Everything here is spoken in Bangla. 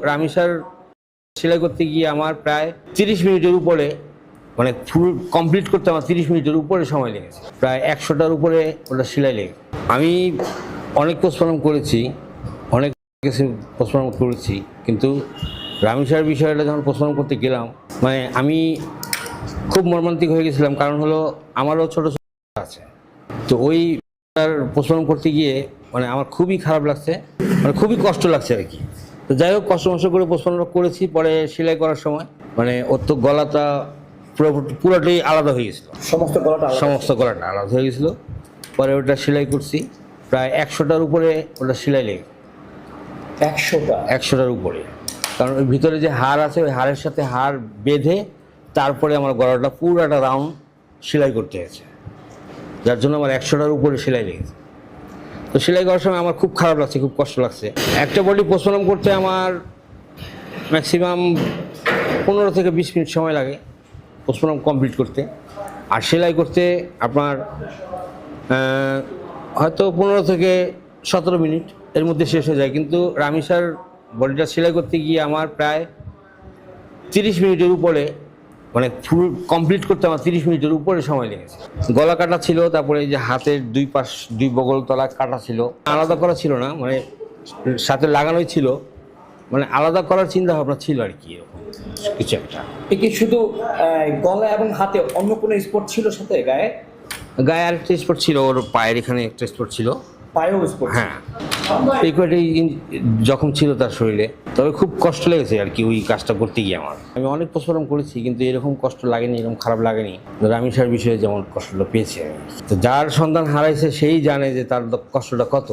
রামিসার সেলাই করতে গিয়ে আমার প্রায় 30 মিনিটের উপরে, মানে ফুল কমপ্লিট করতে আমার 30 মিনিটের উপরে সময় লেগেছে। প্রায় 100টার উপরে ওটা সেলাই লেগে। আমি অনেক পোস্টমর্টম করেছি, অনেক কিছু পোস্টমর্টম করেছি, কিন্তু রামিসার বিষয়টা যখন পোস্টমর্টম করতে গেলাম, মানে আমি খুব মর্মান্তিক হয়ে গেছিলাম। কারণ হলো আমারও ছোটো ছোটো আছে, তো ওই পোস্টমর্টম করতে গিয়ে মানে আমার খুবই খারাপ লাগছে, মানে খুবই কষ্ট লাগছে আর কি। তো যাই হোক, কষ্ট করে পোস্টমর্টম করেছি। পরে সেলাই করার সময় মানে ওর তো গলাটা পুরোটাই আলাদা হয়ে গেছিলো, সমস্ত গলাটা আলাদা হয়ে গেছিলো। পরে ওটা সেলাই করছি, প্রায় 100টার উপরে ওটা সেলাই লেগে। 100টার উপরে, কারণ ওই ভিতরে যে হাড় আছে ওই হাড়ের সাথে হাড় বেঁধে তারপরে আমার গলাটা পুরোটা রাউন্ড সেলাই করতে হয়েছে, যার জন্য আমার 100টার উপরে সেলাই লেগেছে। তো সেলাই করার সময় আমার খুব খারাপ লাগছে, খুব কষ্ট লাগছে। একটা বডি পোস্টমর্টম করতে আমার ম্যাক্সিমাম 15 থেকে 20 মিনিট সময় লাগে পোস্টমর্টম কমপ্লিট করতে, আর সেলাই করতে আপনার হয়তো 15 থেকে 17 মিনিট এর মধ্যে শেষ হয়ে যায়। কিন্তু রামিসার বডিটা সেলাই করতে গিয়ে আমার প্রায় 30 মিনিটের উপরে, মানে ফুল কমপ্লিট করতে আমার 30 মিনিটের উপরে সময় লেগেছে। গলা কাটা ছিল, তারপরে এই যে হাতের দুই বগল তলা কাটা ছিল, আলাদা করা ছিল না, মানে সাথে লাগানোই ছিল, মানে আলাদা করার চিন্তা ভাবনা ছিল আর কি, এরকম কিছু একটা। কি শুধু গলা এবং হাতে অন্য কোনো স্পট ছিল সাথে? গায়ে আরেকটা স্পট ছিল, ওর পায়ের এখানে একটা স্পট ছিল, পায়েও স্পট? হ্যাঁ, এই কয়টাই জখম ছিল তার শরীরে। তবে খুব কষ্ট লেগেছে আর কি ওই কাজটা করতে গিয়ে আমার। আমি অনেক পোস্টমর্টম করেছি, কিন্তু এরকম কষ্ট লাগেনি, এরকম খারাপ লাগেনি রামিসার বিষয়ে যেমন কষ্টটা পেয়েছি আমি। তো যার সন্তান হারাইছে সেই জানে যে তার কষ্টটা কত।